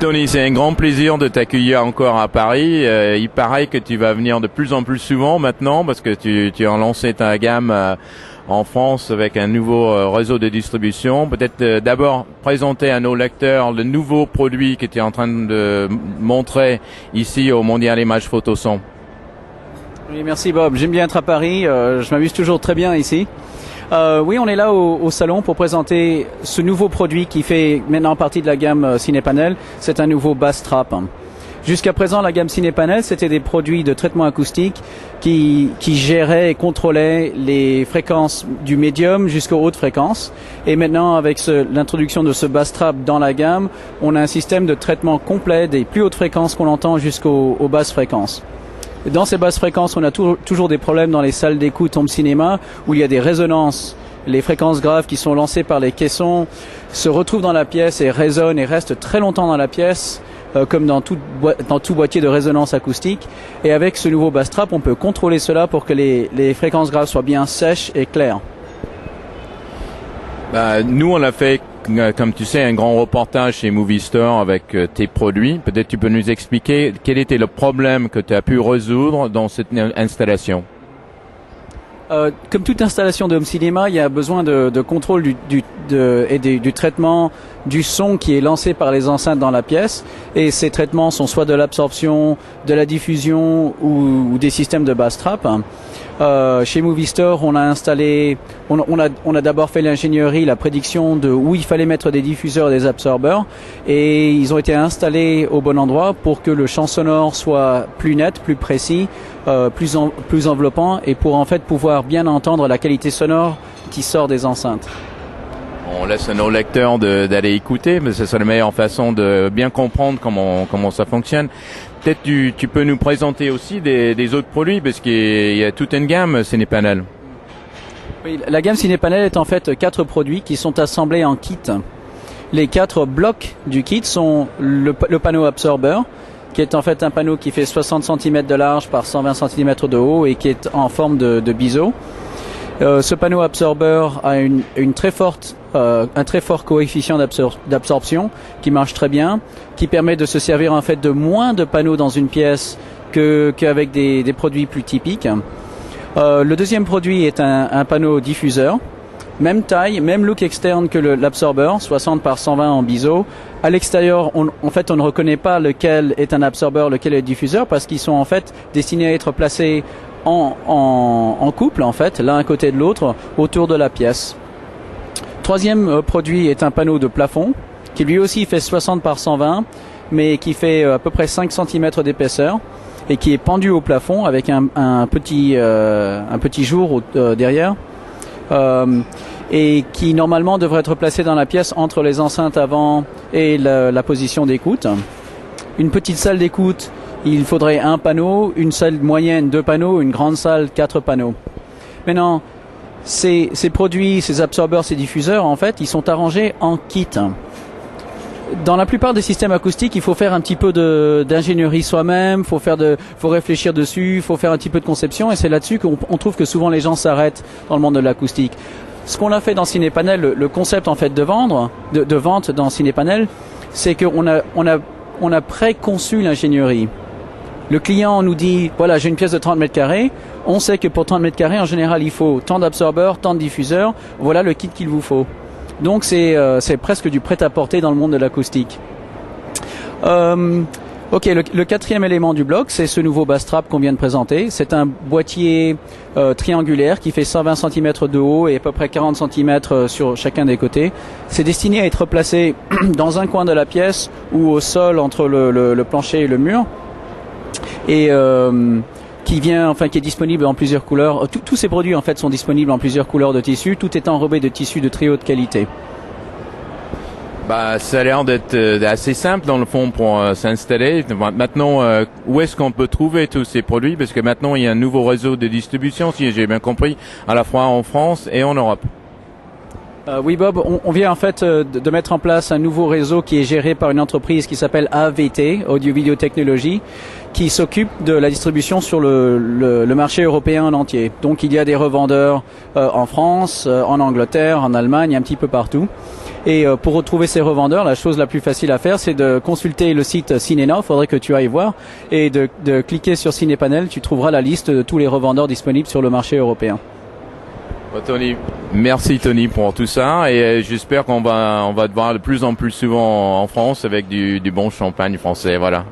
Tony, c'est un grand plaisir de t'accueillir encore à Paris. Il paraît que tu vas venir de plus en plus souvent maintenant parce que tu as lancé ta gamme en France avec un nouveau réseau de distribution. Peut-être d'abord présenter à nos lecteurs le nouveau produit que tu es en train de montrer ici au Mondial Image Photo Son. Oui, merci Bob. J'aime bien être à Paris. Je m'amuse toujours très bien ici. Oui, on est là au salon pour présenter ce nouveau produit qui fait maintenant partie de la gamme Cinepanel. C'est un nouveau bass trap. Jusqu'à présent, la gamme Cinepanel, c'était des produits de traitement acoustique qui géraient et contrôlaient les fréquences du médium jusqu'aux hautes fréquences. Et maintenant, avec l'introduction de ce bass trap dans la gamme, on a un système de traitement complet des plus hautes fréquences qu'on entend jusqu'aux basses fréquences. Dans ces basses fréquences, on a toujours des problèmes dans les salles d'écoute home cinéma où il y a des résonances. Les fréquences graves qui sont lancées par les caissons se retrouvent dans la pièce et résonnent et restent très longtemps dans la pièce, comme dans tout boîtier de résonance acoustique. Et avec ce nouveau bass trap, on peut contrôler cela pour que les fréquences graves soient bien sèches et claires. Nous, on a fait, comme tu sais, un grand reportage chez Movie Store avec tes produits. Peut-être tu peux nous expliquer quel était le problème que tu as pu résoudre dans cette installation. Comme toute installation de home cinéma, il y a besoin de contrôle du traitement du son qui est lancé par les enceintes dans la pièce. Et ces traitements sont soit de l'absorption, de la diffusion ou des systèmes de bass trap. Chez Movie Store, on a d'abord fait l'ingénierie, la prédiction de où il fallait mettre des diffuseurs et des absorbeurs, et ils ont été installés au bon endroit pour que le champ sonore soit plus net, plus précis, plus enveloppant, et pour en fait pouvoir bien entendre la qualité sonore qui sort des enceintes. On laisse à nos lecteurs d'aller écouter, mais c'est la meilleure façon de bien comprendre comment ça fonctionne. Peut-être tu peux nous présenter aussi des autres produits, parce qu'il y a toute une gamme Cinepanel. Oui, la gamme Cinepanel est en fait 4 produits qui sont assemblés en kit. Les 4 blocs du kit sont le panneau absorbeur, qui est en fait un panneau qui fait 60 cm de large par 120 cm de haut et qui est en forme de biseau. Ce panneau absorbeur a un très fort coefficient d'absorption qui marche très bien, qui permet de se servir en fait de moins de panneaux dans une pièce qu'avec des produits plus typiques. Le deuxième produit est un panneau diffuseur, même taille, même look externe que l'absorbeur, 60 par 120 en biseau. À l'extérieur, on ne reconnaît pas lequel est un absorbeur, lequel est un diffuseur, parce qu'ils sont en fait destinés à être placés en couple, en fait, l'un à côté de l'autre, autour de la pièce. Troisième produit est un panneau de plafond, qui lui aussi fait 60 par 120, mais qui fait à peu près 5 cm d'épaisseur, et qui est pendu au plafond avec un petit jour derrière, et qui normalement devrait être placé dans la pièce entre les enceintes avant et la position d'écoute. Une petite salle d'écoute, il faudrait un panneau, une salle moyenne 2 panneaux, une grande salle 4 panneaux. Maintenant, ces produits, ces absorbeurs, ces diffuseurs, en fait, ils sont arrangés en kit. Dans la plupart des systèmes acoustiques, il faut faire un petit peu d'ingénierie soi-même, faut réfléchir dessus, faut faire un petit peu de conception, et c'est là-dessus qu'on trouve que souvent les gens s'arrêtent dans le monde de l'acoustique. Ce qu'on a fait dans Cinepanel, le concept en fait de vente dans Cinepanel, c'est qu'on a préconçu l'ingénierie. Le client nous dit, voilà, j'ai une pièce de 30 mètres carrés. On sait que pour 30 mètres carrés, en général, il faut tant d'absorbeurs, tant de diffuseurs. Voilà le kit qu'il vous faut. Donc, c'est presque du prêt-à-porter dans le monde de l'acoustique. Ok, le quatrième élément du bloc, c'est ce nouveau bass trap qu'on vient de présenter. C'est un boîtier triangulaire qui fait 120 cm de haut et à peu près 40 cm sur chacun des côtés. C'est destiné à être placé dans un coin de la pièce ou au sol entre le plancher et le mur. Et qui est disponible en plusieurs couleurs. Tous ces produits en fait sont disponibles en plusieurs couleurs de tissu, tout est enrobé de tissu de très haute qualité. Ça a l'air d'être assez simple dans le fond pour s'installer. Maintenant, où est-ce qu'on peut trouver tous ces produits? Parce que maintenant, il y a un nouveau réseau de distribution, si j'ai bien compris, à la fois en France et en Europe. Oui Bob, on vient en fait de mettre en place un nouveau réseau qui est géré par une entreprise qui s'appelle AVT, Audio Video Technology, qui s'occupe de la distribution sur le marché européen en entier. Donc il y a des revendeurs en France, en Angleterre, en Allemagne, un petit peu partout. Et pour retrouver ces revendeurs, la chose la plus facile à faire, c'est de consulter le site Cinéna. Il faudrait que tu ailles voir et de cliquer sur Cinépanel. Tu trouveras la liste de tous les revendeurs disponibles sur le marché européen. Tony, merci Tony pour tout ça et j'espère qu'on va te voir de plus en plus souvent en France avec du bon champagne français. Voilà.